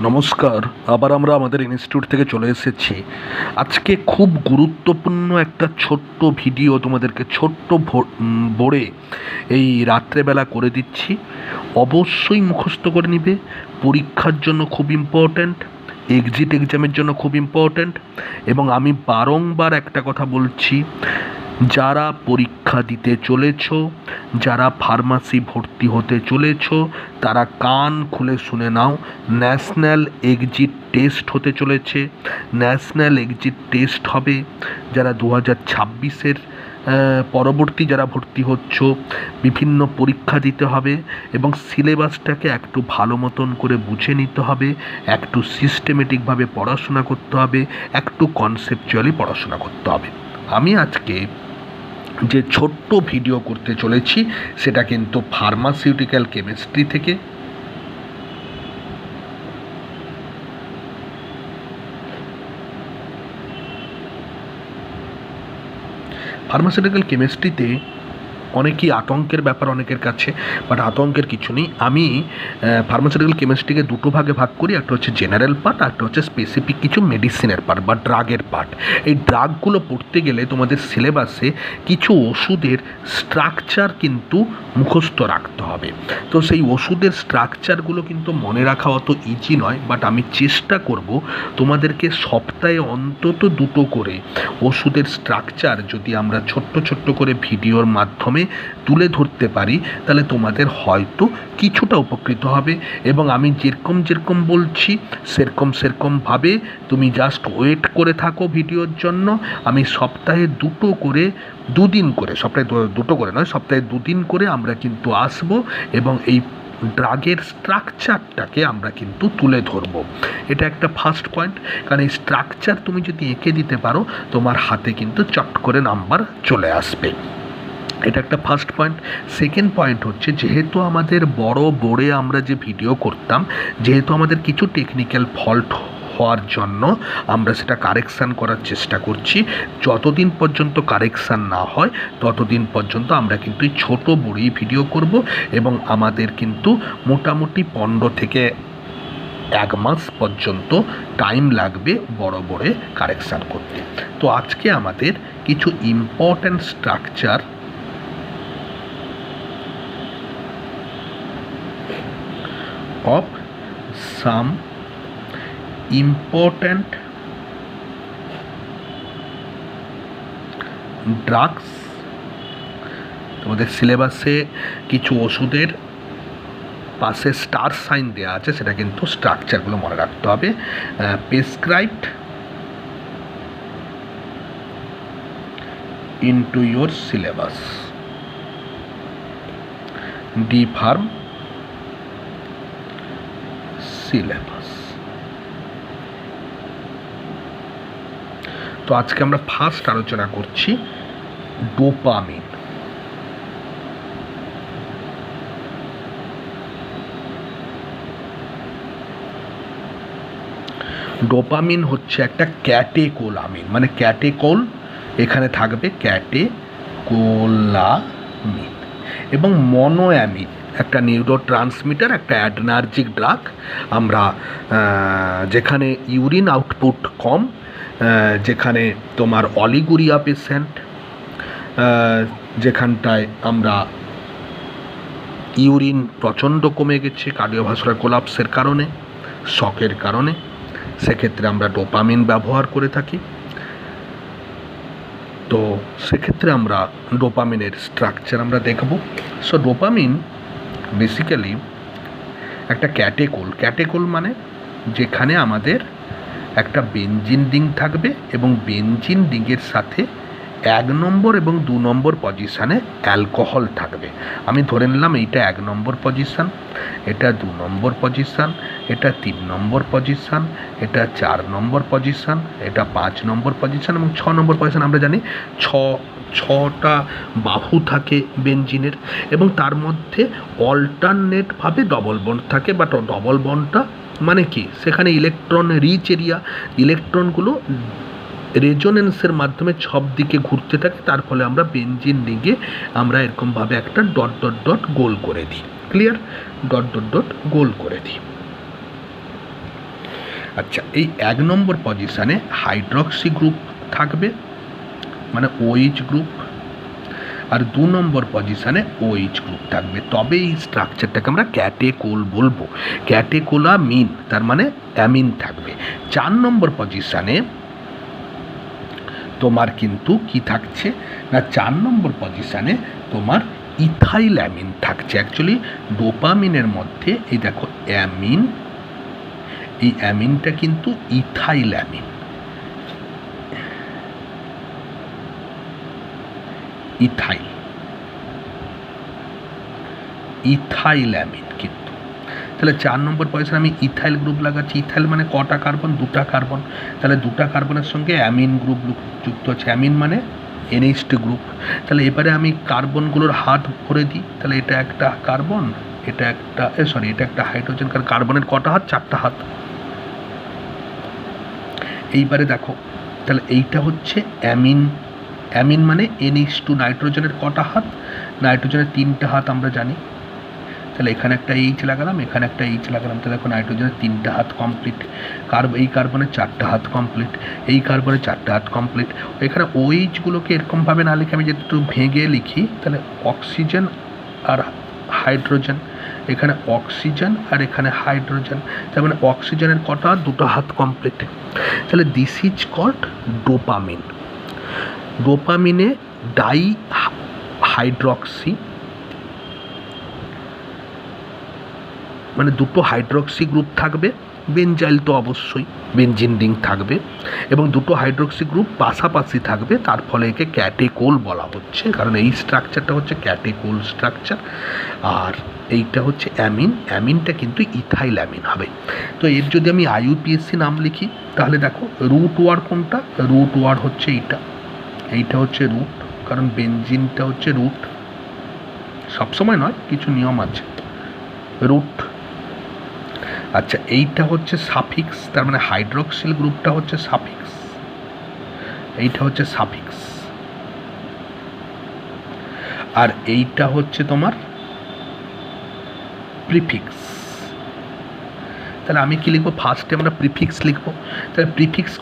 নমস্কার। আবার আমরা আমাদের ইনস্টিটিউট থেকে চলে এসেছি। আজকে খুব গুরুত্বপূর্ণ একটা ছোট্ট ভিডিও তোমাদেরকে ছোট্ট বোর্ডে এই রাত্রেবেলা করে দিচ্ছি। অবশ্যই মুখস্থ করে নিবে, পরীক্ষার জন্য খুব ইম্পর্ট্যান্ট, এক্সিট এক্সামের জন্য খুব ইম্পর্ট্যান্ট। এবং আমি বারংবার একটা কথা বলছি, যারা পরীক্ষা দিতে চলেছ, যারা ফার্মাসি ভর্তি হতে চলেছ, তারা কান খুলে শুনে নাও। ন্যাশনাল এক্সিট টেস্ট হতে চলেছে। ন্যাশনাল এক্সিট টেস্ট হবে যারা 2026-এর পরবর্তী যারা ভর্তি হচ্ছ, বিভিন্ন পরীক্ষা দিতে হবে এবং সিলেবাসটাকে একটু ভালো মতন করে বুঝে নিতে হবে, একটু সিস্টেমেটিকভাবে পড়াশোনা করতে হবে, একটু কনসেপচুয়ালি পড়াশোনা করতে হবে। আমি আজকে যে ছোট্ট ভিডিও করতে চলেছি সেটা কিন্তু ফার্মাসিউটিক্যাল কেমিস্ট্রি থেকে। ফার্মাসিউটিক্যাল কেমিস্ট্রিতে অনেকই আতঙ্কের ব্যাপার অনেকের কাছে, বাট আতঙ্কের কিছু নেই। আমি ফার্মাসিউটিক্যাল কেমিস্ট্রিকে দুটো ভাগে ভাগ করি, একটা হচ্ছে জেনারেল পার্ট, একটা হচ্ছে স্পেসিফিক কিছু মেডিসিনের পার্ট বা ড্রাগের পার্ট। এই ড্রাগগুলো পড়তে গেলে তোমাদের সিলেবাসে কিছু ওষুধের স্ট্রাকচার কিন্তু মুখস্থ রাখতে হবে। তো সেই ওষুধের স্ট্রাকচারগুলো কিন্তু মনে রাখা অত ইজি নয়, বাট আমি চেষ্টা করব তোমাদেরকে সপ্তাহে অন্তত দুটো করে ওষুধের স্ট্রাকচার যদি আমরা ছোট্ট ছোট্ট করে ভিডিওর মাধ্যমে তুলে ধরতে পারি, তাহলে তোমাদের হয়তো কিছুটা উপকৃত হবে। এবং আমি যেরকম বলছি সেরকমভাবে তুমি জাস্ট ওয়েট করে থাকো ভিডিওর জন্য। আমি সপ্তাহে দুটো করে, দুদিন করে, সপ্তাহে দুটো করে নয়, সপ্তাহে দুদিন করে আমরা কিন্তু আসব এবং এই ড্রাগের স্ট্রাকচারটাকে আমরা কিন্তু তুলে ধরব। এটা একটা ফার্স্ট পয়েন্ট, কারণ এই স্ট্রাকচার তুমি যদি এঁকে দিতে পারো তোমার হাতে কিন্তু চট করে নাম্বার চলে আসবে। এটা একটা ফার্স্ট পয়েন্ট। সেকেন্ড পয়েন্ট হচ্ছে, যেহেতু আমাদের বড় বোর্ডে আমরা যে ভিডিও করতাম, যেহেতু আমাদের কিছু টেকনিক্যাল ফল্ট হওয়ার জন্য আমরা সেটা কারেকশান করার চেষ্টা করছি। যতদিন পর্যন্ত কারেকশান না হয় ততদিন পর্যন্ত আমরা কিন্তু এই ছোটো বোর্ডেই ভিডিও করব এবং আমাদের কিন্তু মোটামুটি 15 থেকে 1 মাস পর্যন্ত টাইম লাগবে বড় বোর্ডে কারেকশান করতে। তো আজকে আমাদের কিছু important structure of some important drugs, তোমাদের সিলেবাসে কিছু ওষুধের পাশে স্টার সাইন দেওয়া আছে, সেটা কিন্তু স্ট্রাকচারগুলো মনে রাখতে হবে। Prescribed into your syllabus, D farm syllabus. তো আজকে আমরা ফার্স্ট আলোচনা করছি ডোপামিন। ডোপামিন হচ্ছে একটা ক্যাটেকোলামিন, মানে ক্যাটেকোল এখানে থাকবে, ক্যাটেকোলামিন এবং মনোঅ্যামিন একটা নিউরো ট্রান্সমিটার, একটা অ্যাডনার্জিক ড্রাগ। আমরা যেখানে ইউরিন আউটপুট কম, যেখানে তোমার অলিগুরিয়া পেশেন্ট, যেখানটায় আমরা ইউরিন প্রচণ্ড কমে গেছে কার্ডিওভাস্কুলার কোলাপসের কারণে, শকের কারণে, সেক্ষেত্রে আমরা ডোপামিন ব্যবহার করে থাকি। তো সেক্ষেত্রে আমরা ডোপামিনের স্ট্রাকচার আমরা দেখব। সো ডোপামিন বেসিক্যালি একটা ক্যাটেকোল মানে যেখানে আমাদের একটা বেনজিন রিং থাকবে এবং বেনজিন রিংয়ের সাথে 1 নম্বর এবং 2 নম্বর পজিশানে অ্যালকোহল থাকবে। আমি ধরে নিলাম এইটা 1 নম্বর পজিশান, এটা 2 নম্বর পজিশান, এটা 3 নম্বর পজিশান, এটা 4 নম্বর পজিশান, এটা 5 নম্বর পজিশান এবং 6 নম্বর পজিশান। আমরা জানি ছটা বাহু থাকে বেনজিনের এবং তার মধ্যে অল্টারনেটভাবে ডবল বন্ড থাকে। বাট ডবল বন্ডটা মানে কি, সেখানে ইলেকট্রন রিচ এরিয়া, ইলেকট্রনগুলো রেজোনেন্সের মাধ্যমে সব দিকে ঘুরতে থাকে, তার ফলে আমরা বেনজিন রিংয়ে আমরা এরকমভাবে একটা ডট ডট ডট গোল করে দিই। ক্লিয়ার? ডট ডট ডট গোল করে দিই। আচ্ছা, এই 1 নম্বর পজিশানে হাইড্রক্সি গ্রুপ থাকবে, মানে OH গ্রুপ, আর 2 নম্বর পজিশানে OH গ্রুপ থাকবে। তবে এই স্ট্রাকচারটাকে আমরা ক্যাটেকোল বলবো। ক্যাটেকোলামিন তার মানে অ্যামিন থাকবে। 4 নম্বর পজিশানে তোমার কিন্তু কি থাকছে না, 4 নম্বর পজিশানে তোমার ইথাইল অ্যামিন থাকছে। অ্যাকচুয়ালি ডোপামিনের মধ্যে এই দেখো অ্যামিন, এই অ্যামিনটা কিন্তু ইথাইল অ্যামিন, ইথাইল অ্যামিন কিন্তু। তাহলে 4 নম্বর পজিশনে আমি ইথাইল গ্রুপ লাগাচ্ছি। ইথাইল মানে কটা কার্বন? 2টা কার্বন। তাহলে 2টা কার্বনের সঙ্গে অ্যামিন গ্রুপ যুক্ত আছে। অ্যামিন মানে NH2 গ্রুপ। তাহলে এবারে আমি কার্বনগুলোর হাত ভরে দিই। তাহলে এটা একটা কার্বন, এটা একটা এটা একটা হাইড্রোজেন। কারণ কার্বনের কটা হাত? 4টা হাত। এইবারে দেখো, তাহলে এইটা হচ্ছে অ্যামিন। অ্যামিন মানে NH2, নাইট্রোজেনের কটা হাত? নাইট্রোজেনের 3টা হাত আমরা জানি। তাহলে এখানে একটা H লাগালাম, এখানে একটা H লাগালাম। তাহলে দেখো নাইট্রোজেনের 3টা হাত কমপ্লিট। এই কার্বনের 4টা হাত কমপ্লিট, এই কার্বনের 4টা হাত কমপ্লিট। এখানে OH-গুলোকে এরকমভাবে না লিখে আমি যদি একটু ভেঙে লিখি, তাহলে অক্সিজেন আর হাইড্রোজেন, এখানে অক্সিজেন আর এখানে হাইড্রোজেন। তার মানে অক্সিজেনের কটা? 2টা হাত কমপ্লিট। তাহলে দিস ইজ কল্ড ডোপামিন। ডোপামিনে ডাই হাইড্রক্সি মানে 2টো হাইড্রক্সি গ্রুপ থাকবে, বেনজাইল তো অবশ্যই, বেনজিন রিং থাকবে, এবং 2টো হাইড্রক্সি গ্রুপ পাশাপাশি থাকবে। তার ফলে একে ক্যাটেকোল বলা হচ্ছে, কারণ এই স্ট্রাকচারটা হচ্ছে ক্যাটেকোল স্ট্রাকচার। আর এইটা হচ্ছে অ্যামিন। অ্যামিনটা কিন্তু ইথাইল অ্যামিন হবে। তো এর যদি আমি IUPAC নাম লিখি, তাহলে দেখো রুট ওয়ার্ড কোনটা? রুট ওয়ার্ড হচ্ছে এইটা হচ্ছে রুট, কারণ বেনজিনটা হচ্ছে রুট। সবসময় নয়, কিছু নিয়ম আছে। রুট। আচ্ছা, এইটা হচ্ছে সাফিক্স, তার মানে হাইড্রক্সিল গ্রুপটা হচ্ছে সাফিক্স, এইটা হচ্ছে সাফিক্স। আর এইটা হচ্ছে তোমার প্রিফিক্স। তাহলে আমি কি লিখবো? ফার্স্টে আমরা প্রিফিক্স লিখবো। তাহলে প্রিফিক্স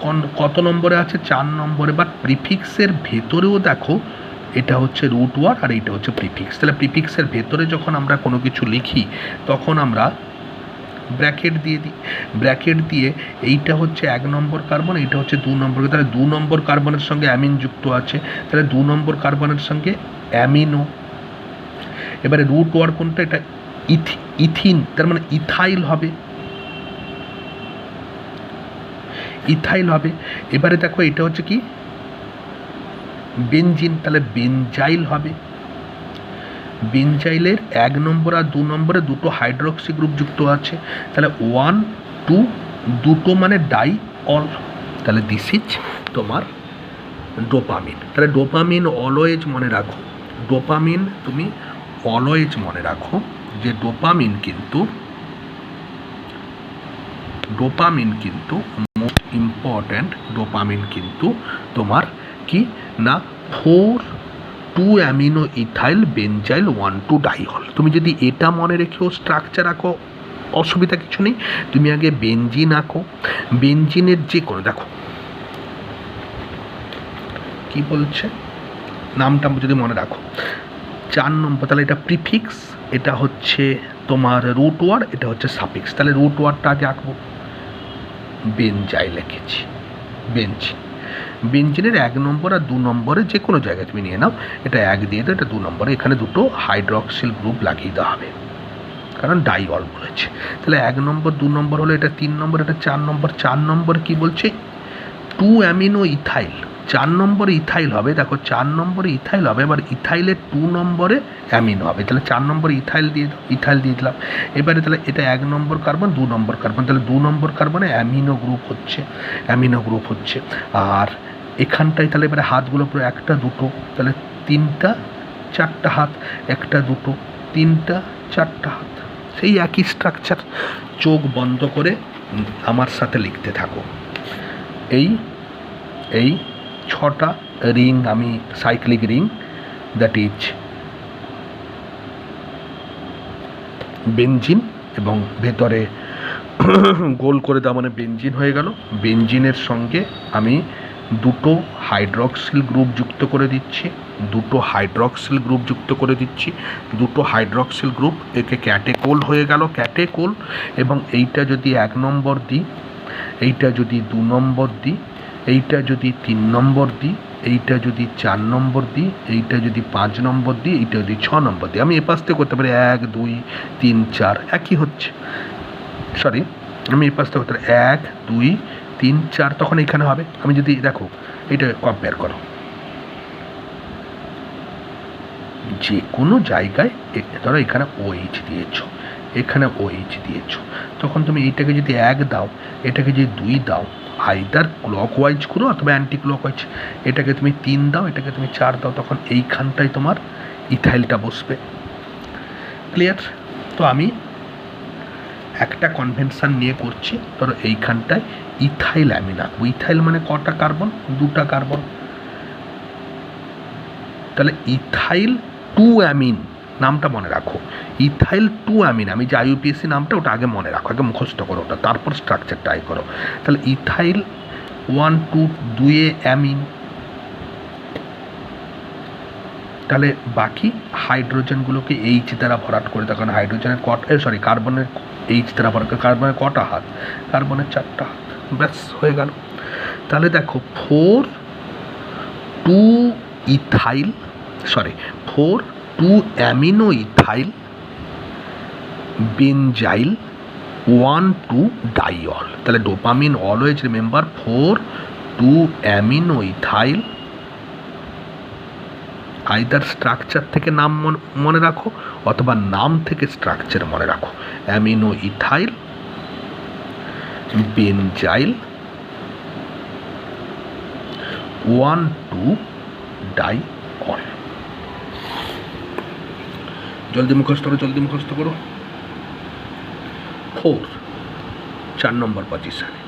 কত নম্বরে আছে? 4 নম্বরে। বাট প্রিফিক্সের ভেতরেও দেখো এটা হচ্ছে রুট ওয়ার্ড আর এইটা হচ্ছে প্রিফিক্স। তাহলে প্রিফিক্সের ভেতরে যখন আমরা কোনো কিছু লিখি, তখন আমরা ব্র্যাকেট দিয়ে দিই। ব্র্যাকেট দিয়ে এইটা হচ্ছে 1 নম্বর কার্বন, এইটা হচ্ছে 2 নম্বর। তাহলে 2 নম্বর কার্বনের সঙ্গে অ্যামিন যুক্ত আছে, তাহলে 2 নম্বর কার্বনের সঙ্গে অ্যামিনো। এবারে রুট ওয়ার্ড কোনটা? এটা ইথিন, তার মানে ইথাইল হবে, ইথাইল হবে। এবারে দেখো এটা হচ্ছে কি? বেনজিন, তাহলে বেনজাইল হবে। বেনজাইলের 1 নম্বর আর 2 নম্বরে 2টো হাইড্রক্সি গ্রুপ যুক্ত আছে। তাহলে 1, 2, 2টো মানে ডাই অল। তাহলে দিস ইজ তোমার ডোপামিন। তাহলে ডোপামিন অলওয়েজ মনে রাখো, ডোপামিন তুমি অলওয়েজ মনে রাখো যে ডোপামিন কিন্তু মোস্ট ইম্পর্ট্যান্ট। ডোপামিন কিন্তু তোমার কি না 4-2 অ্যামিনো ইথাইল বেনজাইল 1-2 ডাইহল। তুমি যদি এটা মনে রেখেও স্ট্রাকচার আঁকো, অসুবিধা কিছু নেই। তুমি আগে বেনজিন আঁকো। বেনজিনের যে কোনো, দেখো কি বলছে, নামটা যদি মনে রাখো। 4 নম্বর, তাহলে এটা প্রিফিক্স, এটা হচ্ছে তোমার রুট ওয়ার্ড, এটা হচ্ছে সাফিক্স। তাহলে রুট ওয়ার্ডটা আগে আঁকবো। বেনজাইল লিখেছি, বেনজিন। বেনজিনের 1 নম্বর আর 2 নম্বরে যে কোনো জায়গায় তুমি নিয়ে নাও, এটা 1 দিয়ে দাও, এটা 2 নম্বরে। এখানে 2টো হাইড্রক্সিল গ্রুপ লাগিয়ে দেওয়া হবে, কারণ ডাইঅল বলেছে। তাহলে 1 নম্বর 2 নম্বর হলো, এটা 3 নম্বর, এটা 4 নম্বর। 4 নম্বর কি বলছে? 2 অ্যামিনো ইথাইল। 4 নম্বরে ইথাইল হবে, দেখো 4 নম্বরে ইথাইল হবে, এবার ইথাইলের 2 নম্বরে অ্যামিনো হবে। তাহলে 4 নম্বরে ইথাইল দিয়ে দাও, ইথাইল দিয়ে দিলাম। এবারে তাহলে এটা 1 নম্বর কার্বন, 2 নম্বর কার্বন। তাহলে 2 নম্বর কার্বনে অ্যামিনো গ্রুপ হচ্ছে। আর এখানটায় তাহলে এবারে হাতগুলো পুরো 1টা 2টো, তাহলে 3টা 4টা হাত, 1টা 2টো 3টা 4টা হাত। সেই একই স্ট্রাকচার। চোখ বন্ধ করে আমার সাথে লিখতে থাকো। এই 6টা রিং, আমি cyclic ring, that is benzene, এবং ভেতরে গোল করে দেওয়া মানে বেঞ্জিন হয়ে গেল। বেঞ্জিনের সঙ্গে আমি দুটো হাইড্রক্সিল গ্রুপ যুক্ত করে দিচ্ছি, দুটো হাইড্রক্সিল গ্রুপ যুক্ত করে দিচ্ছি, দুটো হাইড্রক্সিল গ্রুপ, একে ক্যাটেকোল হয়ে গেল, ক্যাটেকোল। এবং এইটা যদি 1 নম্বর দিই, এইটা যদি 2 নম্বর দিই, এইটা যদি 3 নম্বর দিই, এইটা যদি 4 নম্বর দিই, এইটা যদি 5 নম্বর দিই, এইটা যদি 6 নম্বর দিই, আমি এপাশ থেকে করতে পারি 1 2 3 4, একই হচ্ছে, সরি আমি এপাশ থেকে করতে পারি 1 2 3 4, তখন এখানে হবে। আমি যদি দেখো এটা কম্পেয়ার করো, যে কোনো জায়গায় ধরো এখানে OH দিয়েছ, এখানে OH দিয়েছ, তখন তুমি এইটাকে যদি 1 দাও, এটাকে যদি 2 দাও, আইদার ক্লকওয়াইজ করো অথবা অ্যান্টি ক্লকওয়াইজ, এটাকে তুমি 3 দাও, এটাকে তুমি 4 দাও, তখন এইখানটায় তোমার ইথাইলটা বসবে। ক্লিয়ার? তো আমি একটা কনভেনশন নিয়ে করছি, ধরো এইখানটায় ইথাইল অ্যামিন আঁকবো। ইথাইল মানে কটা কার্বন? 2টা কার্বন। তাহলে ইথাইল 2 অ্যামিন, নামটা মনে রাখো, ইথাইল 2 অ্যামিন। আমি যে IUPAC নামটা ওটা আগে মনে রাখো, আগে মুখস্থ করো ওটা, তারপর স্ট্রাকচার ট্রাই করো। তাহলে ইথাইল 1 2 2 অ্যামিন। তাহলে বাকি হাইড্রোজেনগুলোকে H দ্বারা ভরাট করে দাও, কারণ হাইড্রোজেনের কার্বনের H দ্বারা ভরাট করে। কার্বনের কটা হাত? কার্বনের 4টা হাত। ব্যাস হয়ে গেল। তাহলে দেখো 4 2 ইথাইল, 4 2 অ্যামিনো ইথাইল বেনজাইল 1 2 ডাইঅল। তাহলে dopamine always remember 4 2 amino ethyl, either structure থেকে নাম মনে রাখো অথবা নাম থেকে স্ট্রাকচার মনে রাখো। Amino ethyl benzyl 1 2 ডাইঅল। জলদি মুখস্থ করো। 4 4 নম্বর পজিশনে।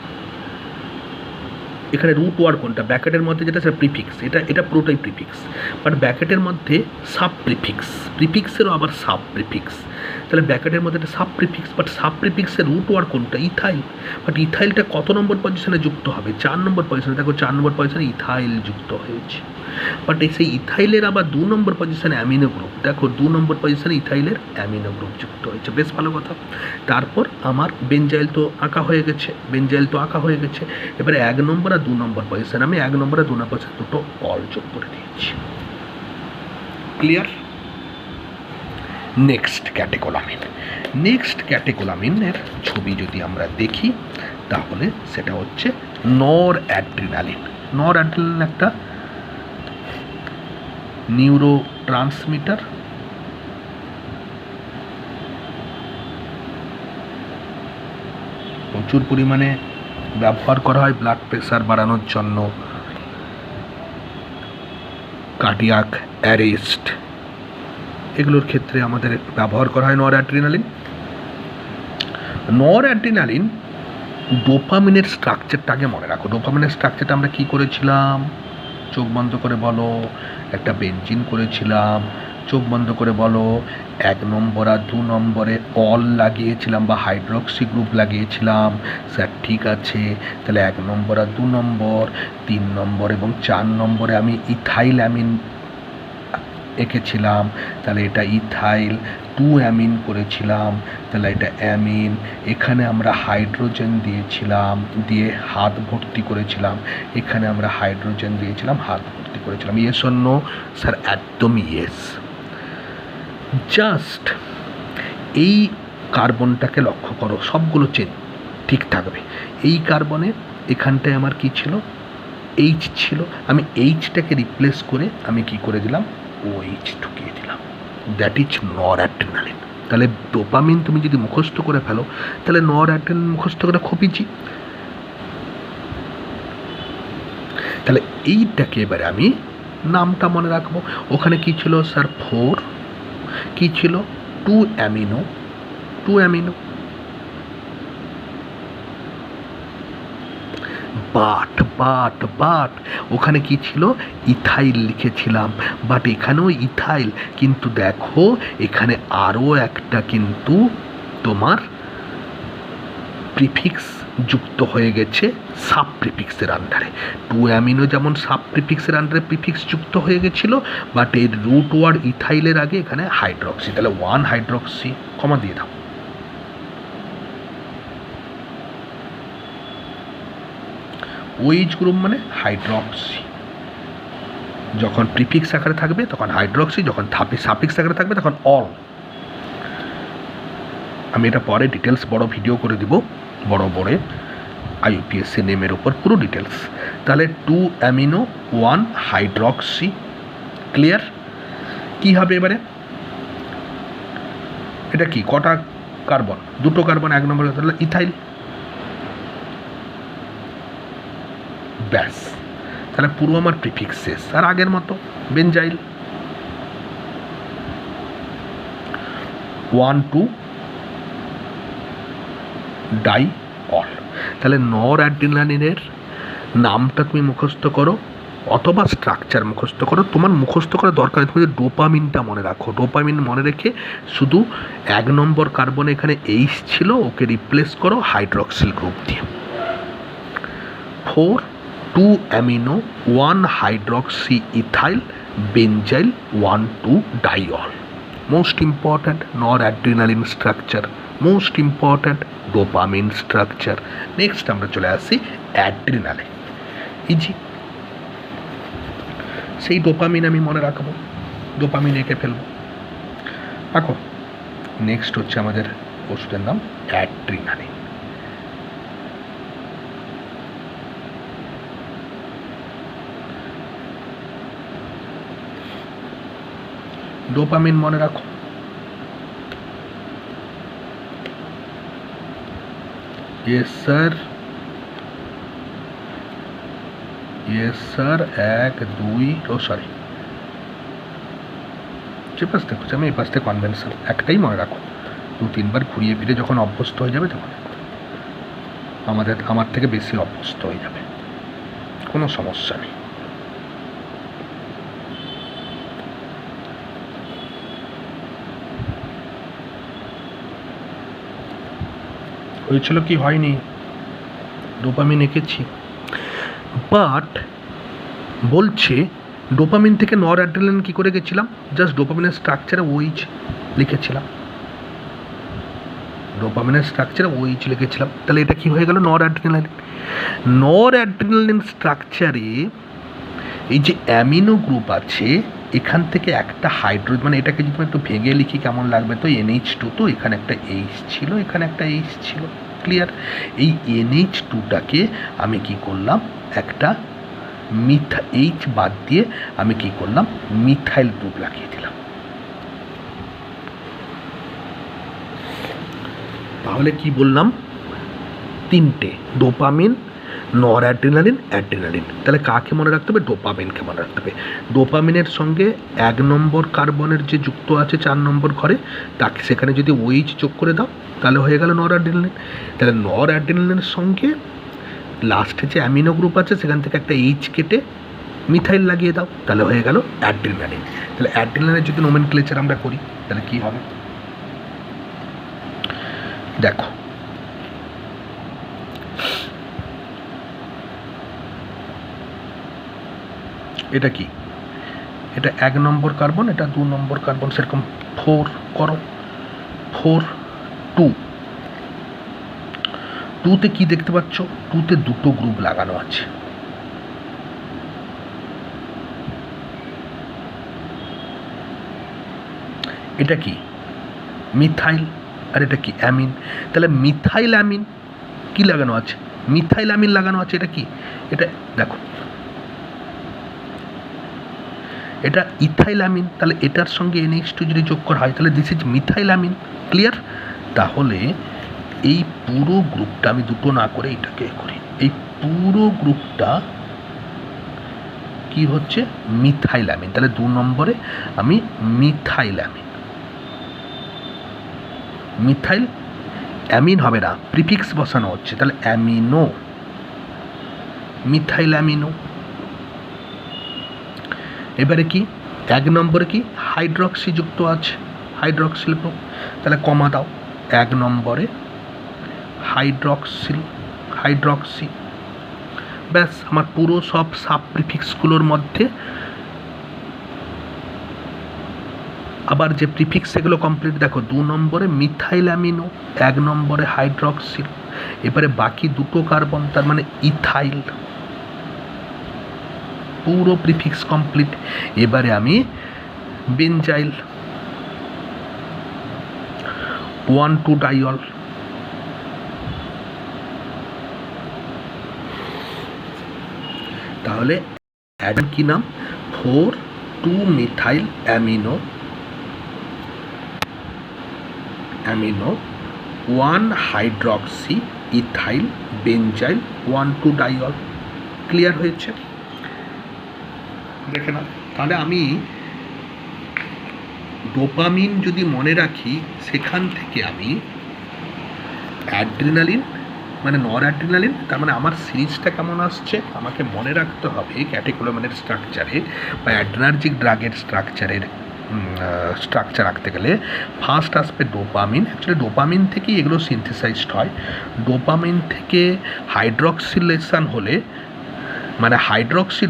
এখানে রুট ওয়ার্ড কোনটা? ব্র্যাকেটের মধ্যে যেটা সেটা প্রিফিক্স, এটা পুরোটাই প্রিফিক্স, বাট ব্র্যাকেটের মধ্যে সাব প্রিফিক্স, প্রিফিক্সেরও আবার সাব প্রিফিক্স। তাহলে ব্র্যাকেটের মধ্যে একটা সাব প্রিফিক্স, বাট সাব প্রিফিক্সের রুট ওয়ার্ড কোনটা? ইথাইল। বাট ইথাইলটা কত নম্বর পজিশনে যুক্ত হবে? 4 নম্বর পজিশনে। দেখো 4 নম্বর পজিশনে ইথাইল যুক্ত হয়েছে, বাট সেই ইথাইলের আবার 2 নম্বর পজিশনে অ্যামিনো গ্রুপ। দেখো 2 নম্বর পজিশনে ইথাইলের অ্যামিনো গ্রুপ যুক্ত হয়েছে, বেশ ভালো কথা। তারপর আমার বেনজাইল তো আঁকা হয়ে গেছে, এবারে 1 নম্বর আর 2 নম্বর পজিশন, আমি 1 নম্বর আর 2 নম্বর পজিশন দুটো অল যোগ করে দিয়েছি। ক্লিয়ার? নেক্সট ক্যাটেকোলামিনের ছবি যদি আমরা দেখি, তাহলে সেটা হচ্ছে নর অ্যাড্রিনালিন একটা নিউরো ট্রান্সমিটার। প্রচুর পরিমাণে ব্যবহার করা হয় ব্লাড প্রেশার বাড়ানোর জন্য, কার্ডিয়াক অ্যারেস্ট, এগুলোর ক্ষেত্রে আমাদের ব্যবহার করা হয় নর অ্যাড্রিনালিন। ডোপামিনের স্ট্রাকচারটা আগে মনে রাখো। ডোপামিনের স্ট্রাকচারটা আমরা কি করেছিলাম? চোখ বন্ধ করে বলো। একটা বেনজিন করেছিলাম, চোখ বন্ধ করে বলো। 1 নম্বর আর 2 নম্বরে অল লাগিয়েছিলাম বা হাইড্রক্সি গ্রুপ লাগিয়েছিলাম, স্যার ঠিক আছে। তাহলে 1 নম্বর আর 2 নম্বর, 3 নম্বর এবং 4 নম্বরে আমি ইথাইল অ্যামিন এঁকেছিলাম, তাহলে এটা ইথাইল 2 অ্যামিন করেছিলাম, তাহলে এটা অ্যামিন। এখানে আমরা হাইড্রোজেন দিয়েছিলাম, দিয়ে হাত ভর্তি করেছিলাম, এখানে আমরা হাইড্রোজেন দিয়েছিলাম, হাত ভর্তি করেছিলাম। Yes or no? স্যার একদমই ইয়েস। জাস্ট এই কার্বনটাকে লক্ষ্য করো, সবগুলো ঠিক থাকবে। এই কার্বনের এখানটায় আমার কি ছিল? H ছিল। আমি Hটাকে রিপ্লেস করে আমি কি করে দিলাম? OH ঢুকিয়ে দিলাম। দ্যাট ইজ নর অ্যাড্রিনালিন। তাহলে ডোপামিন তুমি যদি মুখস্থ করে ফেলো, তাহলে নর অ্যাড্রিনালিন মুখস্থ করে খুব ইজি। তাহলে এইটাকে এবারে আমি নামটা মনে রাখবো। ওখানে কি ছিল স্যার? 4 কি ছিল? 2 অ্যামিনো। বাট ওখানে কি ছিল? ইথাইল লিখেছিলাম, বাট এখানেও ইথাইল, কিন্তু দেখো এখানে আরও একটা কিন্তু তোমার প্রিফিক্স যুক্ত হয়ে গেছে সাব প্রিফিক্সের আন্ডারে। 2 অ্যামিনো যেমন সাব প্রিফিক্সের আন্ডারে প্রিফিক্স যুক্ত হয়ে গেছিল, বাট এর রুট ওয়ার্ড ইথাইলের আগে এখানে হাইড্রক্সি, তাহলে 1 হাইড্রক্সি কমা দিয়ে দাও। OH গ্রুপ মানে হাইড্রক্সি, যখন প্রিফিক্স আকারে থাকবে তখন হাইড্রক্সি, যখন সাফিক্স আকারে থাকবে তখন অল। আমি এটা পরে ডিটেলস বড় ভিডিও করে দিব, বড় IUPAC নেমের উপর পুরো ডিটেলস। তাহলে 2 অ্যামিনো 1 হাইড্রক্সি, ক্লিয়ার? কি হবে এবারে? এটা কি, কটা কার্বন? 2টো কার্বন 1 নম্বরে, তাহলে ইথাইল। ব্যাস, তাহলে পুরো আমার প্রিফিক্স শেষ। আর আগের মতো বেনজাইল 1 2 ডাই অল। তাহলে নর অ্যাড্রিনালিনের নামটা তুমি মুখস্থ করো অথবা স্ট্রাকচার মুখস্থ করো, তোমার মুখস্থ করার দরকার নেই, তুমি ডোপামিনটা মনে রাখো। ডোপামিন মনে রেখে শুধু 1 নম্বর কার্বন এখানে H ছিল, ওকে রিপ্লেস করো হাইড্রক্সিল গ্রুপ দিয়ে। 4 2 amino 1 hydroxy ethyl benzyl 1 2 diol. Most important noradrenaline structure, most important dopamine structure. Next আমরা চলে আসি অ্যাড্রিনালিন। ইজি, সেই ডোপামিন আমি মনে রাখবো, ডোপামিন এঁকে ফেলবো। দেখো নেক্সট হচ্ছে আমাদের ওষুধের নাম অ্যাড্রিনালিন। ডোপামিন মনে রাখো, ইয়েস স্যার, ইয়েস স্যার। 1 2 ও সরি, যে পাশ থেকে আমি এই পাশ থেকে কনভেনশন, একটাই মনে রাখো। 2-3 বার ঘুরিয়ে ফিরে যখন অভ্যস্ত হয়ে যাবে তখন আমার থেকে বেশি অভ্যস্ত হয়ে যাবে, কোনো সমস্যা নেই। হয়েছিল কি হয়নি, ডোপামিন এঁকেছি, বাট বলছে ডোপামিন থেকে নর অ্যাড্রিনালিন কী করে গেছিলাম, জাস্ট ডোপামিনের স্ট্রাকচারে OH লিখেছিলাম, ডোপামিনের স্ট্রাকচারে OH লিখেছিলাম। তাহলে এটা কি হয়ে গেল, নর অ্যাড্রিনালিন। নর অ্যাড্রিনালিন স্ট্রাকচারে এই যে অ্যামিনো গ্রুপ আছে, এখান থেকে একটা হাইড্রোজেন, মানে এটাকে যদি একটু ভেঙে লিখি কেমন লাগবে, তো NH2, তো এখানে একটা H ছিল, এখানে একটা H ছিল, ক্লিয়ার? এই NH2টাকে আমি কি করলাম, একটা H বাদ দিয়ে আমি কি করলাম, মিথাইল গ্রুপ লাগিয়ে দিলাম। তাহলে কি বললাম, 3টে, ডোপামিন, নর অ্যাড্রিনালিন, অ্যাড্রিনালিন। তাহলে কাকে মনে রাখতে হবে, ডোপামিনকে মনে রাখতে হবে। ডোপামিনের সঙ্গে 1 নম্বর কার্বনের যে যুক্ত আছে 4 নম্বর ঘরে, তাকে সেখানে যদি OH যোগ করে দাও তাহলে হয়ে গেল নর অ্যাড্রিনালিন। তাহলে নর অ্যাড্রিনালিনের সঙ্গে লাস্টে যে অ্যামিনো গ্রুপ আছে সেখান থেকে একটা H কেটে মিথাইল লাগিয়ে দাও, তাহলে হয়ে গেল অ্যাড্রিনালিন। তাহলে অ্যাড্রিনালিনের যদি নোমেনক্লেচার আমরা করি তাহলে কি হবে, দেখো এটা কি, এটা 1 নম্বর কার্বন, এটা 2 নম্বর কার্বন, সেরকম 4 করো, 4 2 2তে কি দেখতে পাচ্ছ, 2তে 2টো গ্রুপ লাগানো আছে। এটা কি মিথাইল, আর এটা কি অ্যামিন। তাহলে মিথাইল অ্যামিন কি লাগানো আছে, মিথাইল অ্যামিন লাগানো আছে। এটা কি, এটা দেখো এটা ইথাইল অ্যামিন, তাহলে এটার সঙ্গে NH2 যদি যোগ করা হয় তাহলে this is methyl amine, clear? তাহলে এই পুরো গ্রুপটা আমি দুটো না করে এটাকে করি, এই পুরো গ্রুপটা কি হচ্ছে, মিথাইল অ্যামিন। তাহলে 2 নম্বরে আমি মিথাইল অ্যামিন, মিথাইল অ্যামিন হবে না, প্রিফিক্স বসানো হচ্ছে, তাহলে অ্যামিনো, মিথাইল অ্যামিনো। এবারে কি 1 নম্বরে কি হাইড্রক্সি যুক্ত আছে, হাইড্রক্সিল গ্রুপ, তাহলে কমা দাও, 1 নম্বরে হাইড্রক্সি। ব্যাস, আমার পুরো সব সাব প্রিফিক্সগুলোর মধ্যে আবার যে প্রিফিক্স সেগুলো কমপ্লিট। দেখো 2 নম্বরে মিথাইল অ্যামিনো, 1 নম্বরে হাইড্রক্সিল, এবারে বাকি দুটো কার্বন তার মানে ইথাইল, পুরো প্রিফিক্স কমপ্লিট। এবারে আমি বেনজাইল, 1,2-ডাইল, তাহলে কি নাম 4,2-মিথাইল অ্যামিনো, 1-হাইড্রক্সি ইথাইল বেনজাইল 1,2-ডাইল। ক্লিয়ার হয়েছে? দেখে না, তাহলে আমি ডোপামিন যদি মনে রাখি, সেখান থেকে আমি অ্যাড্রিনালিন মানে নর অ্যাড্রিনালিন, তার মানে আমার সিরিজটা কেমন আসছে আমাকে মনে রাখতে হবে ক্যাটেকোলামিনের স্ট্রাকচারে বা অ্যাড্রিনার্জিক ড্রাগের স্ট্রাকচার রাখতে গেলে ফার্স্ট আসবে ডোপামিন। অ্যাকচুয়ালি ডোপামিন থেকেই এগুলো সিনথেসাইজড হয়। ডোপামিন থেকে হাইড্রক্সিলেশন হলে মানে হাইড্রক্সি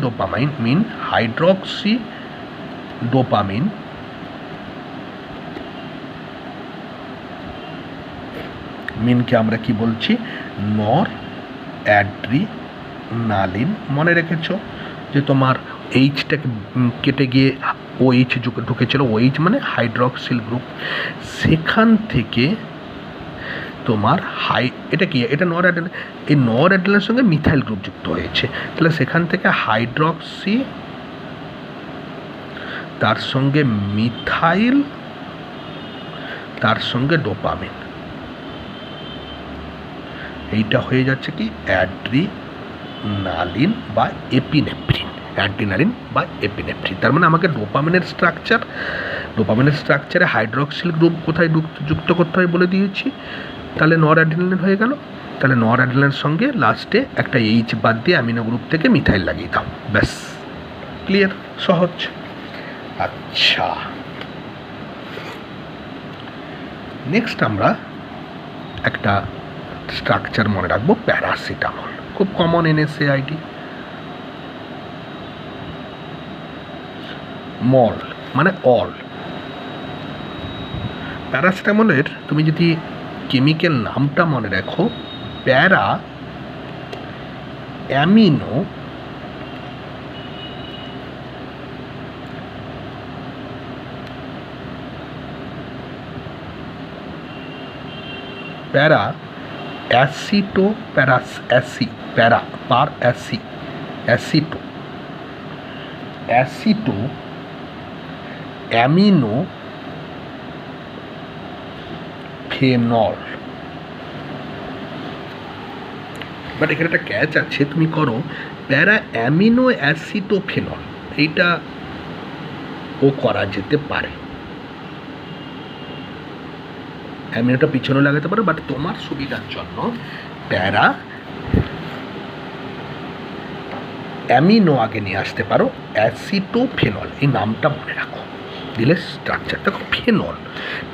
ডোপামিন মিনকে আমরা কি বলছি, নর অ্যাড্রিনালিন। মনে রেখেছো যে তোমার এইচটাকে কেটে গিয়ে OH ঢুকেছিল, OH মানে হাইড্রক্সিল গ্রুপ, সেখান থেকে তোমার এটা কি, এটা নর অ্যাড্রিনালিন, এই নর অ্যাড্রিনালিনের সঙ্গে মিথাইল গ্রুপ যুক্ত হয়েছে, তাহলে সেখান থেকে হাইড্রক্সি, তার সঙ্গে মিথাইল, তার সঙ্গে ডোপামিন, এইটা হয়ে যাচ্ছে কি অ্যাড্রিনালিন বা এপিনেফ্রিন। তার মানে আমাকে ডোপামিনের স্ট্রাকচারে হাইড্রক্সিল গ্রুপ কোথায় যুক্ত করতে হয় বলে দিয়েছি, তাহলে নর অ্যাড্রিনালিন হয়ে গেল। তাহলে নর অ্যাড্রিনালিনের সঙ্গে লাস্টে একটা এইচ বাদ দিয়ে অ্যামিনো গ্রুপ থেকে মিথাইল লাগিয়ে দাও, ব্যাস, ক্লিয়ার, সহজ। আচ্ছা, নেক্সট আমরা একটা স্ট্রাকচার মনে রাখবো, প্যারাসিটামল, খুব কমন NSAID। মল মানে অল। প্যারাসিটামলের তুমি যদি কেমিক্যাল নামটা মনে রাখো, প্যারা অ্যামিনো প্যারা অ্যাসিটো প্যারাস অ্যাসি প্যারা পার অ্যাসি অ্যাসিটো অ্যামিনো ফেনল। বাট এখানে একটা ক্যাচ আছে, তুমি করো প্যারা অ্যামিনো অ্যাসিটোফেনল, এইটা ও করা যেতে পারে, অ্যামিনোটা পিছনে লাগাতে পারো, বাট তোমার সুবিধার জন্য প্যারা অ্যামিনো আগে নিয়ে আসতে পারো, অ্যাসিটোফেনল এই নামটা মনে রাখো, দিলে স্ট্রাকচার দেখো।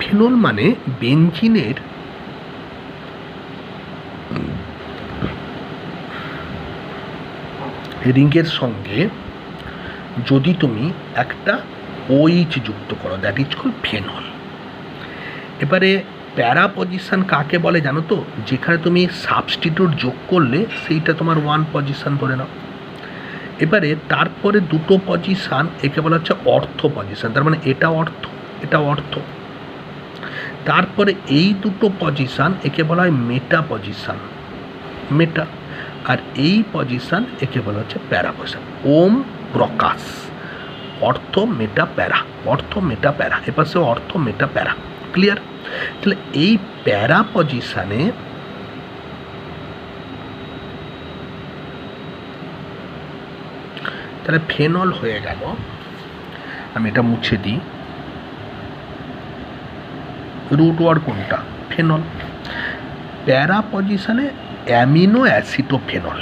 ফেনল মানে বেনজিনের রিংয়ের সঙ্গে যদি তুমি একটা OH যুক্ত করো, দ্যাট ইজ কল ফেনল। এবারে প্যারা পজিশন কাকে বলে জানো তো, যেখানে তুমি সাবস্টিটিউট যোগ করলে সেইটা তোমার 1 পজিশন ধরে নাও। এবারে তারপরে দুটো পজিশান একে বলা হচ্ছে অর্থ পজিশান, তার মানে এটা অর্থ। তারপরে এই দুটো পজিশান একে বলা হয় মেটা পজিশান, আর এই পজিশান একে বলা হচ্ছে প্যারা পজিশান। ওম প্রকাশ, অর্থ মেটা প্যারা, এপাশে অর্থ মেটা প্যারা, ক্লিয়ার? তাহলে এই প্যারা পজিশানে তাহলে ফেনল হয়ে গেল। আমি এটা মুছে দিই, রুট ওয়ার্ড কোনটা, ফেনল। প্যারা পজিশনে অ্যামিনো অ্যাসিটোফেনল,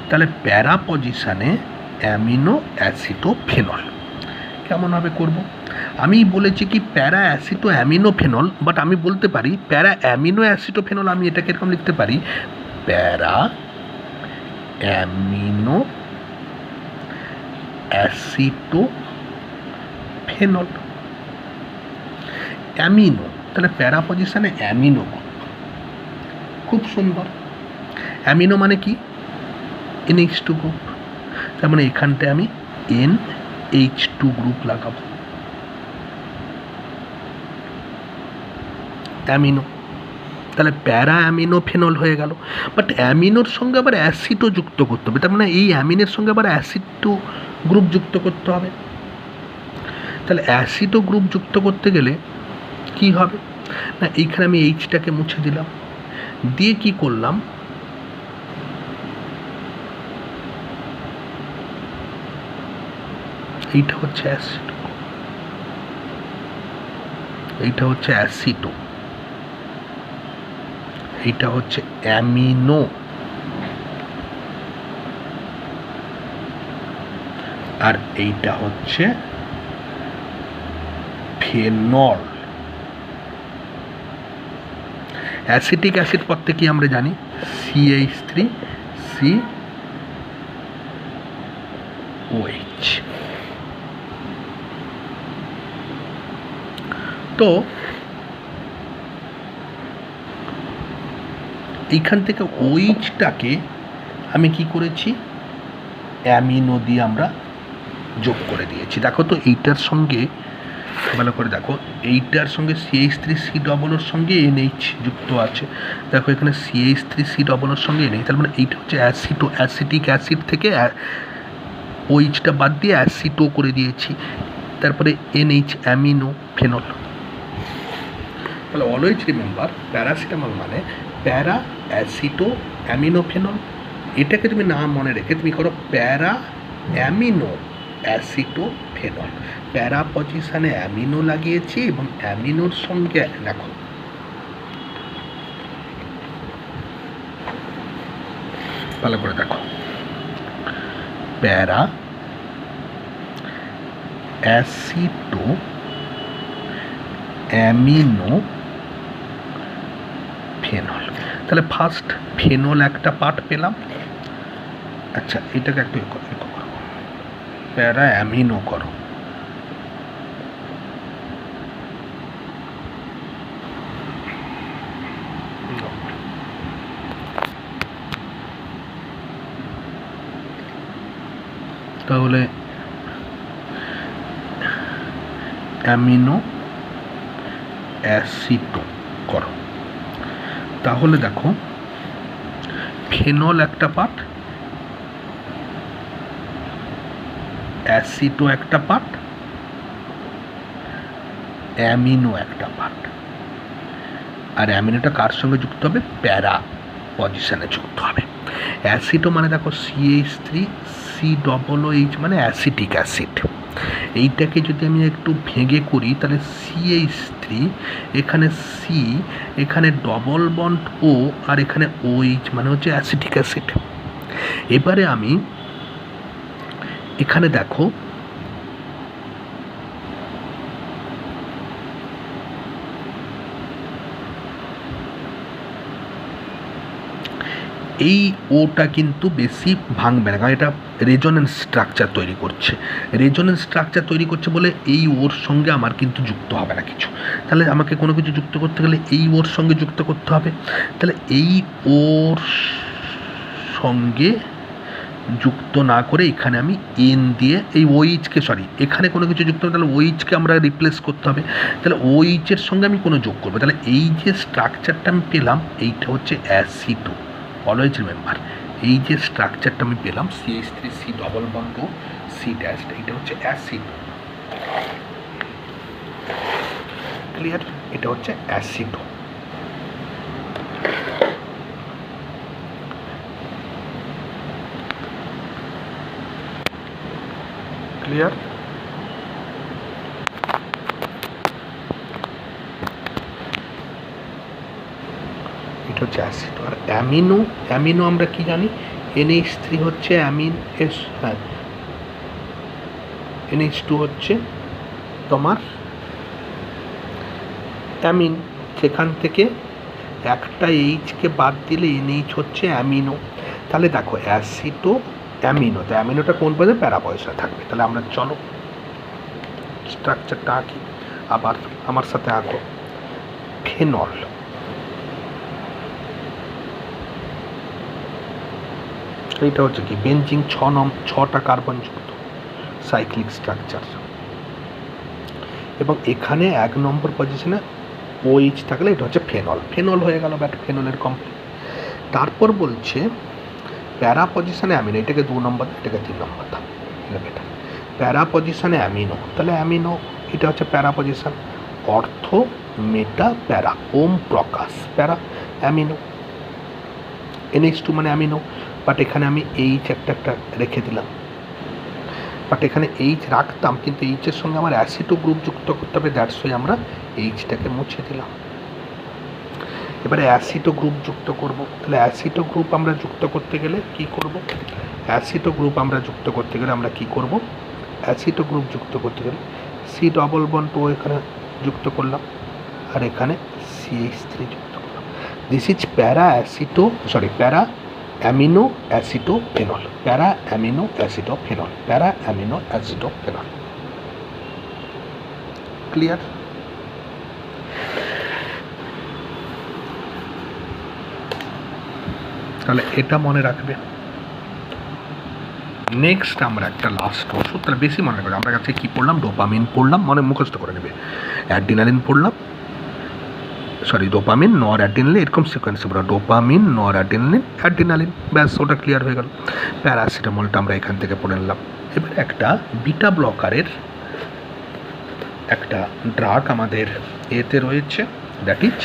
তাহলে প্যারা পজিশনে অ্যামিনো অ্যাসিটোফেনল কেমন হবে করব। আমি বলেছি কি প্যারা অ্যাসিটো অ্যামিনোফেনল, বাট আমি বলতে পারি প্যারা অ্যামিনো অ্যাসিটোফেনল। আমি এটাকে এরকম লিখতে পারি প্যারা অ্যামিনো অ্যাসিটোফেনল। অ্যামিনো, তাহলে প্যারা পজিশনে অ্যামিনো, খুব সুন্দর। অ্যামিনো মানে কি? NH2 গ্রুপ, তার মানে এখানটায় আমি NH2 গ্রুপ লাগাবো, অ্যামিনো। তাহলে প্যারা অ্যামিনোফেনল হয়ে গেল। বাট অ্যামিনোর সঙ্গে আবার অ্যাসিডও যুক্ত করতে হবে, তার মানে এই অ্যামিনের সঙ্গে আবার অ্যাসিডও গ্রুপ যুক্ত করতে হবে। তাহলে অ্যাসিডও গ্রুপ যুক্ত করতে গেলে কি হবে না, এইখানে আমি এইচটাকে মুছে দিলাম, দিয়ে কি করলাম, এইটা হচ্ছে অ্যাসিড, এইটা হচ্ছে অ্যাসিটো, এইটা হচ্ছে অ্যামিনো, আর এইটা হচ্ছে ফেনল। অ্যাসিটিক অ্যাসিড পড়তে কি আমরা জানি? CH3COH। তো এইখান থেকে ওইচটাকে আমি কি করেছি, অ্যামিনো দিয়ে আমরা যোগ করে দিয়েছি। দেখো তো এইটার সঙ্গে ভালো করে দেখো, এইটার সঙ্গে CH3C ওর সঙ্গে NH যুক্ত আছে। দেখো এখানে CH3C ওর সঙ্গে NH, তার মানে এইটা হচ্ছে অ্যাসিটো, অ্যাসিটিক অ্যাসিড থেকে ওইচটা বাদ দিয়ে অ্যাসিটো করে দিয়েছি, তারপরে NH, অ্যামিনো ফেনল। তাহলে অলওয়েজ রিমেম্বার প্যারাসিটামল মানে প্যারা অ্যাসিটো অ্যামিনোফেনল। এটাকে তুমি নাম মনে রেখে তুমি করো প্যারা অ্যামিনো অ্যাসিটোফেনল। প্যারা পজিশনে অ্যামিনো লাগিয়েছি এবং অ্যামিনোর সঙ্গে দেখো ভালো করে দেখো, প্যারা অ্যাসিটো অ্যামিনো ফেনল। তাহলে ফার্স্ট ফেনল একটা পার্ট পেলাম। আচ্ছা এটাকে একটু করো, প্যারা অ্যামিনো করো, তাহলে অ্যামিনো অ্যাসিটো করো। তাহলে দেখো ফেনল একটা পার্ট, অ্যাসিটো একটা পার্ট, অ্যামিনো একটা পার্ট। আর অ্যামিনোটা কার সঙ্গে যুক্ত হবে? প্যারা পজিশনে যুক্ত হবে। অ্যাসিটো মানে দেখো CH3COOH মানে অ্যাসিটিক অ্যাসিড। এইটাকে যদি আমি একটু ভেঙে করি তাহলে CH3, এখানে C, এখানে ডবল বন্ড O, আর এখানে OH মানে হচ্ছে অ্যাসিটিক অ্যাসিড। এবারে আমি এখানে দেখো এই ওটা কিন্তু বেশি ভাঙবে না, কারণ এটা রেজোনেন্স স্ট্রাকচার তৈরি করছে। রেজোনেন্স স্ট্রাকচার তৈরি করছে বলে এই ওর সঙ্গে আমার কিন্তু যুক্ত হবে না কিছু। তাহলে আমাকে কোনো কিছু যুক্ত করতে গেলে এই ওর সঙ্গে যুক্ত করতে হবে। তাহলে এই ওর সঙ্গে যুক্ত না করে এখানে আমি এন দিয়ে এই ওইচকে, এখানে কোনো কিছু যুক্ত হবে, তাহলে ওইচকে আমরা রিপ্লেস করতে হবে। তাহলে ওইচের সঙ্গে আমি কোনো যোগ করবো, তাহলে এই যে স্ট্রাকচারটা আমি পেলাম এইটা হচ্ছে অ্যাসিটো। অলওয়েজ রিমেম্বার এই যে স্ট্রাকচারটা আমি পেলাম CH3C COOH, এটা হচ্ছে অ্যাসিড। ক্লিয়ার? এটা হচ্ছে অ্যাসিডো। ক্লিয়ার? এটা হচ্ছে অ্যাসিড। আর অ্যামিনো, অ্যামিনো আমরা কি জানি? NH3 হচ্ছে NH2 হচ্ছে তোমার অ্যামিন, সেখান থেকে একটা এইচকে বাদ দিলে এনএইচ হচ্ছে অ্যামিনো। তাহলে দেখো অ্যাসিটো অ্যামিনো, তো অ্যামিনোটা কোন পদে? প্যারা পয়সায় থাকবে। তাহলে আমরা চলো স্ট্রাকচারটা আঁকি, আবার আমার সাথে আঁকো। ফেনল, এইটা হচ্ছে কি? বেঞ্জিন, 6টা কার্বন যুক্ত সাইক্লিক স্ট্রাকচার, এবং এখানে 1 নম্বর পজিশনে OH থাকলে এটা হচ্ছে ফেনল। ফেনল হয়ে গেল, ব্যাট ফেনলের কমপ্লিট। তারপর বলছে প্যারা পজিশনে অ্যামিনো, এটাকে 2 নম্বর, এটাকে 3 নম্বর দাও, এটা বেটার। প্যারা পজিশনে অ্যামিনো, তাহলে অ্যামিনো এটা হচ্ছে প্যারা পজিশন। অর্থ মেটা প্যারা, ওম প্রকাশ প্যারা অ্যামিনো। NH2 মানে অ্যামিনো, বাট এখানে আমি এইচ একটা রেখে দিলাম। বাট এখানে এইচ রাখতাম, কিন্তু এইচের সঙ্গে আমার অ্যাসিটো গ্রুপ যুক্ত করতে হবে, দ্যাটস ওয়াই আমরা এইচটাকে মুছে দিলাম। এবারে অ্যাসিটো গ্রুপ যুক্ত করব। তাহলে অ্যাসিটো গ্রুপ আমরা যুক্ত করতে গেলে কি করব? অ্যাসিটো গ্রুপ আমরা যুক্ত করতে গেলে আমরা কি করব? অ্যাসিটো গ্রুপ যুক্ত করতে গেলে C ডবল বন্ড ও এখানে যুক্ত করলাম, আর এখানে CH3 যুক্ত করলাম। দিস ইজ প্যারা অ্যাসিটো, প্যারা অ্যামিনো অ্যাসিটোফেনল, প্যারা অ্যামিনো অ্যাসিটোফেনল, প্যারা অ্যামিনো অ্যাসিটোফেনল। ক্লিয়ার? তাহলে এটা মনে রাখবে। নেক্সট আমরা একটা লাস্ট ওষুধ, তাহলে বেশি মনে রাখবে। আমরা কাছে কী পড়লাম? ডোপামিন পড়লাম, মনে মুখস্থ করে নেবে। অ্যাড্রিনালিন পড়লাম, ডোপামিন, নর অ্যাড্রিনালিন, এরকম সিকোয়েন্সে পড়লাম। ডোপামিন, নর অ্যাড্রিনালিন, অ্যাড্রিনালিন, ব্যাস ওটা ক্লিয়ার হয়ে গেল। প্যারাসিটামলটা আমরা এখান থেকে পড়ে নিলাম। এবার একটা বিটা ব্লকারের একটা ড্রাগ আমাদের এতে রয়েছে, দ্যাট ইজ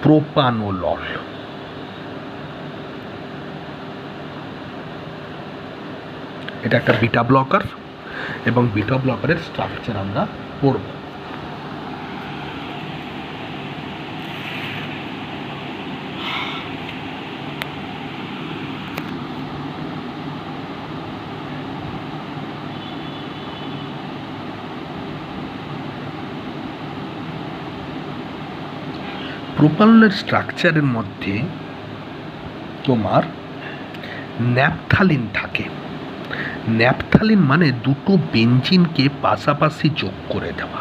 প্রোপানোলল। এটা একটা বিটা ব্লকার, এবং বিটা ব্লকারের স্ট্রাকচার আমরা পড়ব। প্রোপানোলের স্ট্রাকচারের মধ্যে তোমার ন্যাপথালিন থাকে। ন্যাপথালিন মানে দুটো বেঞ্জিনকে পাশাপাশি যোগ করে দেওয়া।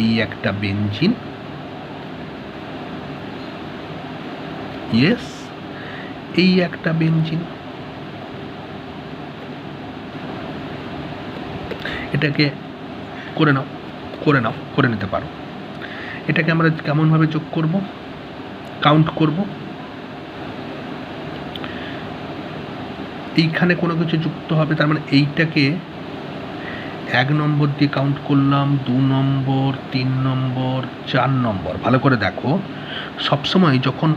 এই একটা বেঞ্জিন, ইয়েস, এই একটা বেঞ্জিন, এটাকে করে নিতে পারো। এটাকে আমরা কেমনভাবে যোগ করব? কাউন্ট করব। এইখানে কোনো কিছু যুক্ত হবে, তার মানে এইটাকে 1 নম্বর দিয়ে কাউন্ট করলাম, 2 নম্বর, 3 নম্বর, 4 নম্বর। ভালো করে দেখো, সবসময় যখন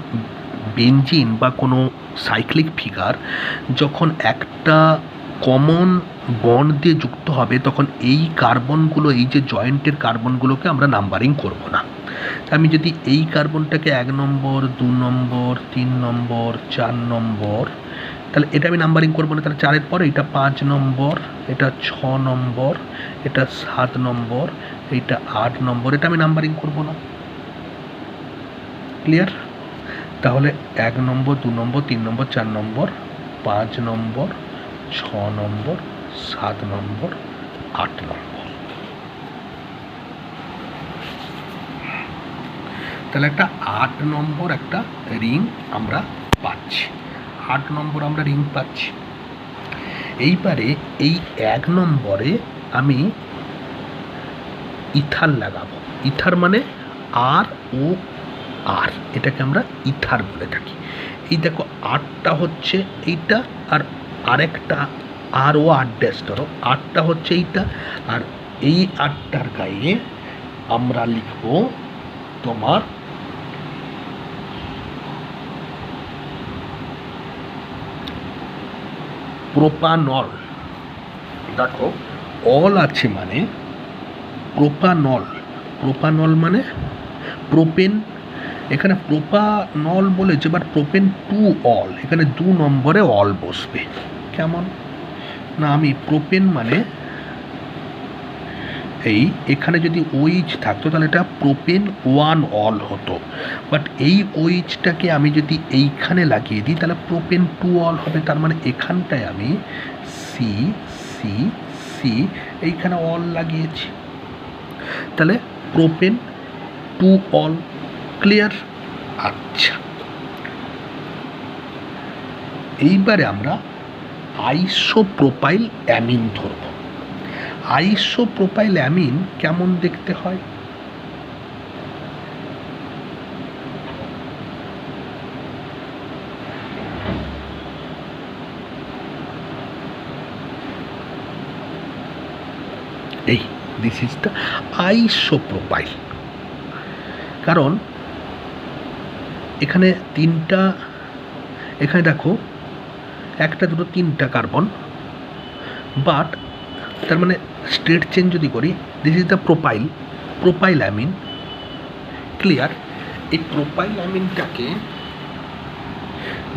বেঞ্জিন বা কোনো সাইক্লিক ফিগার যখন একটা কমন বন্ড দিয়ে যুক্ত হবে, তখন এই কার্বনগুলো, এই যে জয়েন্টের কার্বনগুলোকে আমরা নাম্বারিং করব না। আমি যদি এই কার্বনটাকে 1 নম্বর, 2 নম্বর, 3 নম্বর, 4 নম্বর, তাহলে এটা আমি নাম্বারিং করবো না। তাহলে 4-এর পর এটা 5 নম্বর, এটা 6 নম্বর, এটা 7 নম্বর, এইটা 8 নম্বর, এটা আমি নাম্বারিং করবো না। ক্লিয়ার? তাহলে 1 নম্বর, 2 নম্বর, 3 নম্বর, 4 নম্বর, 5 নম্বর, 6 নম্বর, 7 নম্বর, 8 নম্বর। তাহলে একটা 8 নম্বর একটা রিং আমরা পাচ্ছি। 8 নম্বর আমরা রিং পাচ্ছি। এইবারে এই 1 নম্বরে আমি ইথার লাগাবো। ইথার মানে ROR, এটাকে আমরা ইথার বলে থাকি। এই দেখো 8টা হচ্ছে এইটা, আর আরেকটা ROR ড্যাশ, ধরো 8টা হচ্ছে এইটা, আর এই 8টার গায়ে আমরা লিখব তোমার প্রোপানল। দেখো অল আছে মানে প্রোপানল। প্রোপানল মানে প্রোপেন, এখানে প্রোপানল বলেছে, বাট প্রোপেন টু অল, এখানে 2 নম্বরে অল বসবে। কেমন না, আমি প্রোপেন মানে এই এখানে যদি ওইচ থাকতো তাহলে এটা প্রোপেন 1 অল হতো, বাট এই ওইচটাকে আমি যদি এইখানে লাগিয়ে দিই তাহলে প্রোপেন 2 অল হবে। তার মানে এখানটায় আমি সি সি সি এইখানে অল লাগিয়েছি, তাহলে প্রোপেন 2 অল। ক্লিয়ার? আচ্ছা, এইবারে আমরা আইসোপ্রোপাইল অ্যামিন ধরব। আইসোপ্রোপাইল অ্যামিন কেমন দেখতে হয়? এই দিস ইজ দ্য আইসোপ্রোপাইল। কারণ এখানে তিনটা, এখানে দেখো একটা দুটো তিনটা কার্বন, বাট তার মানে স্টেট চেঞ্জ যদি করি, this is the propyl amine. Clear? এই প্রোপাইল অ্যামিনটাকে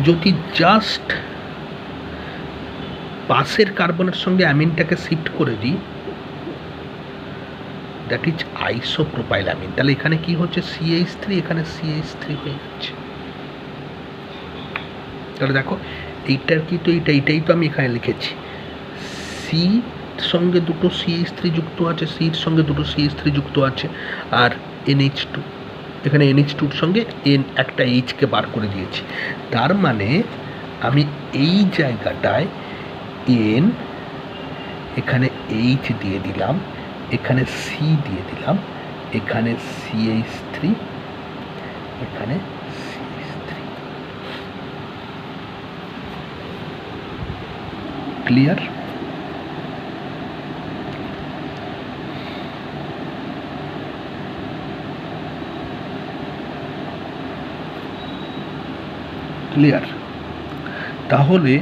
যদি জাস্ট পাশের কার্বনের সঙ্গে অ্যামিনটাকে শিফট করে দিই, দ্যাট ইজ আইসোপ্রোপাইল অ্যামিন। তাহলে এখানে কি হচ্ছে, CH3, এখানে CH3 হয়ে যাচ্ছে। তাহলে দেখো এইটার কি, তো এইটাই তো আমি এখানে লিখেছি, সি সঙ্গে দুটো CH3 যুক্ত আছে, সির সঙ্গে দুটো CH3 যুক্ত আছে, আর NH2, এখানে NH2-র সঙ্গে একটা এইচকে বার করে দিয়েছি। তার মানে আমি এই জায়গাটায় N, এখানে H দিয়ে দিলাম, এখানে C দিয়ে দিলাম, এখানে CH3, এখানে CH3। ক্লিয়ার? ক্লিয়ার? তাহলে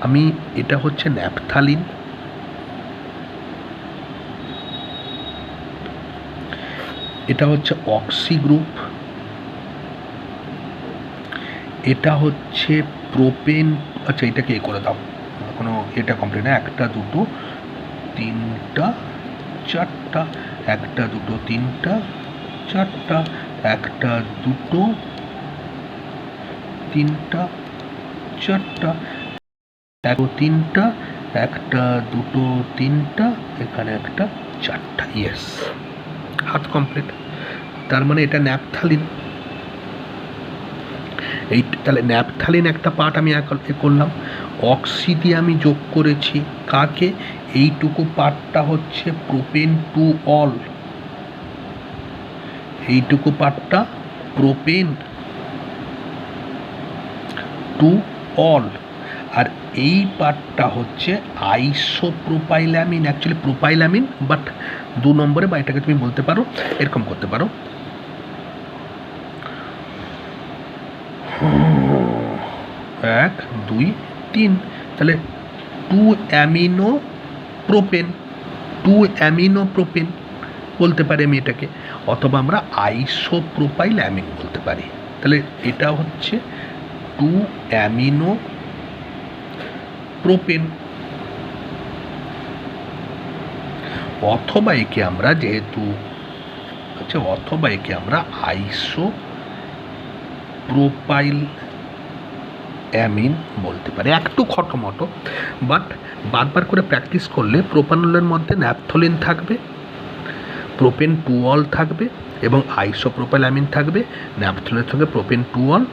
আমি, এটা হচ্ছে ন্যাপথালিন, এটা হচ্ছে অক্সি গ্রুপ, এটা হচ্ছে প্রোপেন। আচ্ছা, এটাকে এ করে দাও, কোনো এটা কমপ্লিট না। একটা দুটো তিনটা চারটা, একটা দুটো তিনটা চারটা, একটা দুটো তিনটা চারটা, তিনটা, একটা দুটো তিনটা, এখানে একটা চারটা। ইয়েস, হাত কমপ্লিট। তার মানে এটা ন্যাপথালিন। এই তাহলে ন্যাপথালিন একটা পার্ট আমি করলাম, অক্সি দিয়ে আমি যোগ করেছি কাকে, এইটুকু পার্টটা হচ্ছে প্রোপেন 2 অল, এইটুকু পার্টটা প্রোপেন 2 অল, আর এই পার্টটা হচ্ছে isopropyl amine. Actually propyl amine, but 2 নম্বরে, বা এটাকে তুমি বলতে পারো এরকম করতে পারো, 1 2 3, তাহলে 2 অ্যামিনো প্রোপেন বলতে পারি আমি এটাকে, অথবা আমরা আইসোপ্রোপাইল অ্যামিন বলতে পারি। তাহলে এটা হচ্ছে 2 অ্যামিনো প্রোপেন, অথবা একে আমরা যেহেতু, আচ্ছা, অথবা একে আমরা আইসোপ্রোপাইল অ্যামিন বলতে পারি। একটু খটোমটো, বাট বারবার করে প্র্যাকটিস করলে প্রোপানলের মধ্যে ন্যাপথলিন থাকবে, প্রোপেন 2 অল থাকবে, এবং আইসোপ্রোপাইল অ্যামিন থাকবে। ন্যাপথলিনের সঙ্গে প্রোপেন 2 অল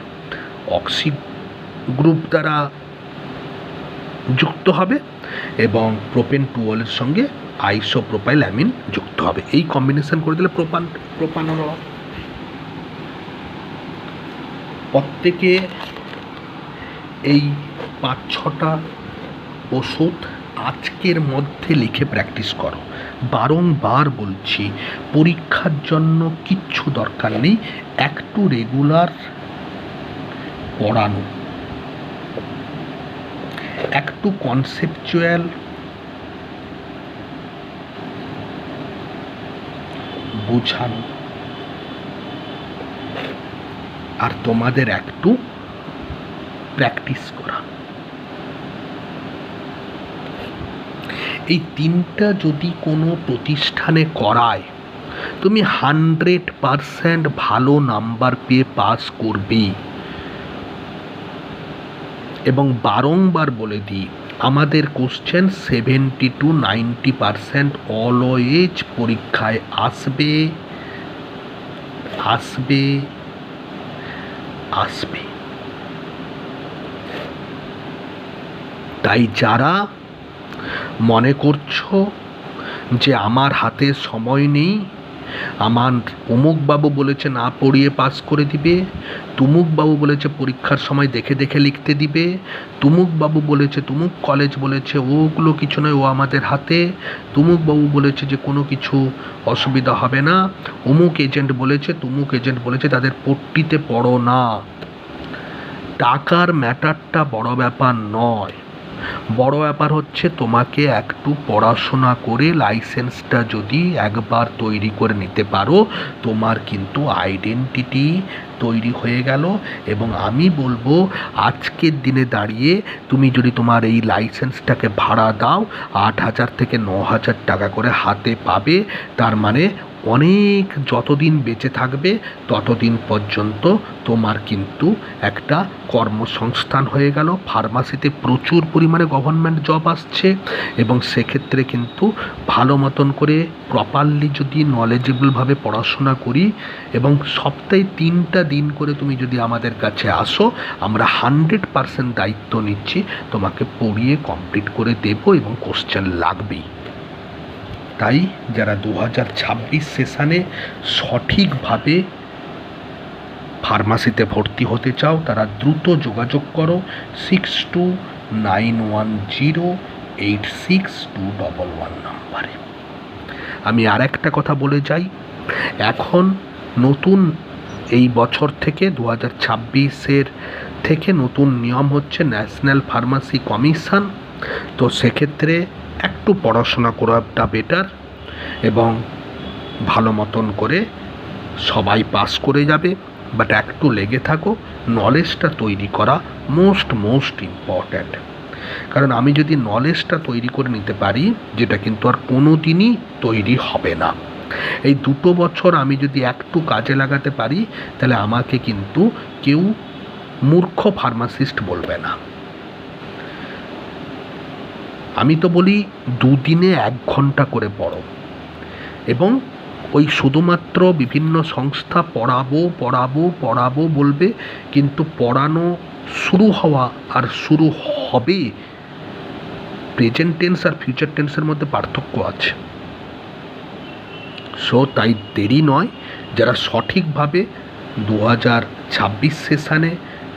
অক্সি গ্রুপ দ্বারা যুক্ত হবে, এবং প্রোপেন 2 অলের সঙ্গে আইসোপ্রোপাইল অ্যামিন যুক্ত হবে। এই কম্বিনেশন করে দিলে প্রোপানল। প্রত্যেকে এই 5-6টা ওষুধ আজকের মধ্যে লিখে প্র্যাকটিস করো। বারংবার বলছি, পরীক্ষার জন্য কিচ্ছু দরকার নেই, একটু রেগুলার পড়ানো, একটু কনসেপচুয়াল বোঝানো, আর তোমাদের একটু প্র্যাকটিস করা। এই তিনটা যদি কোনো প্রতিষ্ঠানে করায়, তুমি 100% ভালো নাম্বার পেয়ে পাস করবেই। এবং বারংবার বলে দিই, আমাদের কোশ্চেন 70 to 90% অলওয়েজ পরীক্ষায় আসবে আসবে আসবে। তাই যারা মনে করছো যে আমার হাতে সময় নেই, আমার অমুকবাবু বলেছে না পড়িয়ে পাস করে দিবে, তুমুকবাবু বলেছে পরীক্ষার সময় দেখে দেখে লিখতে দিবে, তুমুকবাবু বলেছে, তুমুক কলেজ বলেছে ওগুলো কিছু নয়, ও আমাদের হাতে, তুমুকবাবু বলেছে যে কোনো কিছু অসুবিধা হবে না, অমুক এজেন্ট বলেছে, তুমুক এজেন্ট বলেছে, তাদের পট্টিতে পড়ো না। টাকার ম্যাটারটা বড় ব্যাপার নয়, বড় ব্যাপার হচ্ছে তোমাকে একটু পড়াশোনা করে লাইসেন্সটা যদি একবার তৈরি করে নিতে পারো, তোমার কিন্তু আইডেন্টিটি তৈরি হয়ে গেল। এবং আমি বলবো আজকের দিনে দাঁড়িয়ে তুমি যদি তোমার এই লাইসেন্সটাকে ভাড়া দাও, 8,000 থেকে 9,000 টাকা করে হাতে পাবে। তার মানে অনেক যতদিন বেঁচে থাকবে ততদিন পর্যন্ত তোমার কিন্তু একটা কর্মসংস্থান হয়ে গেল। ফার্মাসিতে প্রচুর পরিমাণে গভর্নমেন্ট জব আসছে, এবং সেক্ষেত্রে কিন্তু ভালো মতন করে প্রপারলি যদি নলেজেবলভাবে পড়াশোনা করি, এবং সপ্তাহে 3টা দিন করে তুমি যদি আমাদের কাছে আসো, আমরা 100% দায়িত্ব নিচ্ছি, তোমাকে পড়িয়ে কমপ্লিট করে দেব, এবং কোশ্চেন লাগবেই। তাই যারা 2026 সেশানে সঠিকভাবে ফার্মাসিতে ভর্তি হতে চাও, তারা দ্রুত যোগাযোগ করো 6291086211 নাম্বারে। আমি আর একটা কথা বলে যাই, এখন নতুন এই বছর থেকে 2026-এর থেকে নতুন নিয়ম হচ্ছে ন্যাশনাল ফার্মাসি কমিশন। তো সেক্ষেত্রে একটু পড়াশোনা করাটা বেটার, এবং ভালো মতন করে সবাই পাস করে যাবে, বাট একটু লেগে থাকো। নলেজটা তৈরি করা মোস্ট ইম্পর্ট্যান্ট, কারণ আমি যদি নলেজটা তৈরি করে নিতে পারি, যেটা কিন্তু আর কোনো দিনই তৈরি হবে না, এই 2 বছর আমি যদি একটু কাজে লাগাতে পারি, তাহলে আমাকে কিন্তু কেউ মূর্খ ফার্মাসিস্ট বলবে না। আমি তো বলি 2 দিনে 1 ঘন্টা করে পড়ো, এবং ওই শুধুমাত্র বিভিন্ন সংস্থা পড়াবো বলবে, কিন্তু পড়ানো শুরু হওয়া আর শুরু হবে, প্রেজেন্ট টেন্স আর ফিউচার টেন্সের মধ্যে পার্থক্য আছে। সো তাই দেরি নয়, যারা সঠিকভাবে 2026 সেশানে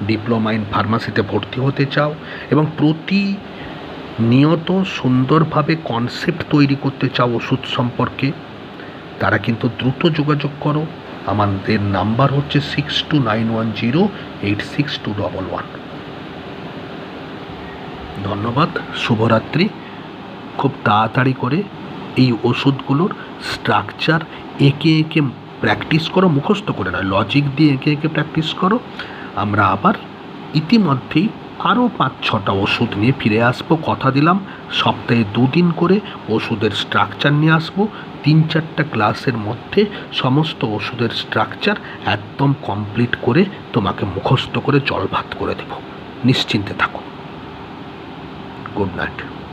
ডিপ্লোমা ইন ফার্মাসিতে ভর্তি হতে চাও, এবং প্রতিনিয়ত সুন্দরভাবে কনসেপ্ট তৈরি করতে চাও ওষুধ সম্পর্কে, তারা কিন্তু দ্রুত যোগাযোগ করো। আমাদের নাম্বার হচ্ছে 6291086211। ধন্যবাদ, শুভরাত্রি। খুব তাড়াতাড়ি করে এই ওষুধগুলোর স্ট্রাকচার এঁকে প্র্যাকটিস করো, মুখস্থ করে নয়, লজিক দিয়ে এঁকে প্র্যাকটিস করো। আমরা আবার ইতিমধ্যেই আরও 5-6টা ওষুধ নিয়ে ফিরে আসবো, কথা দিলাম। সপ্তাহে 2 দিন করে ওষুধের স্ট্রাকচার নিয়ে আসবো। 3-4টা ক্লাসের মধ্যে সমস্ত ওষুধের স্ট্রাকচার একদম কমপ্লিট করে তোমাকে মুখস্থ করে জল ভাত করে দেব। নিশ্চিন্তে থাকো। Good night.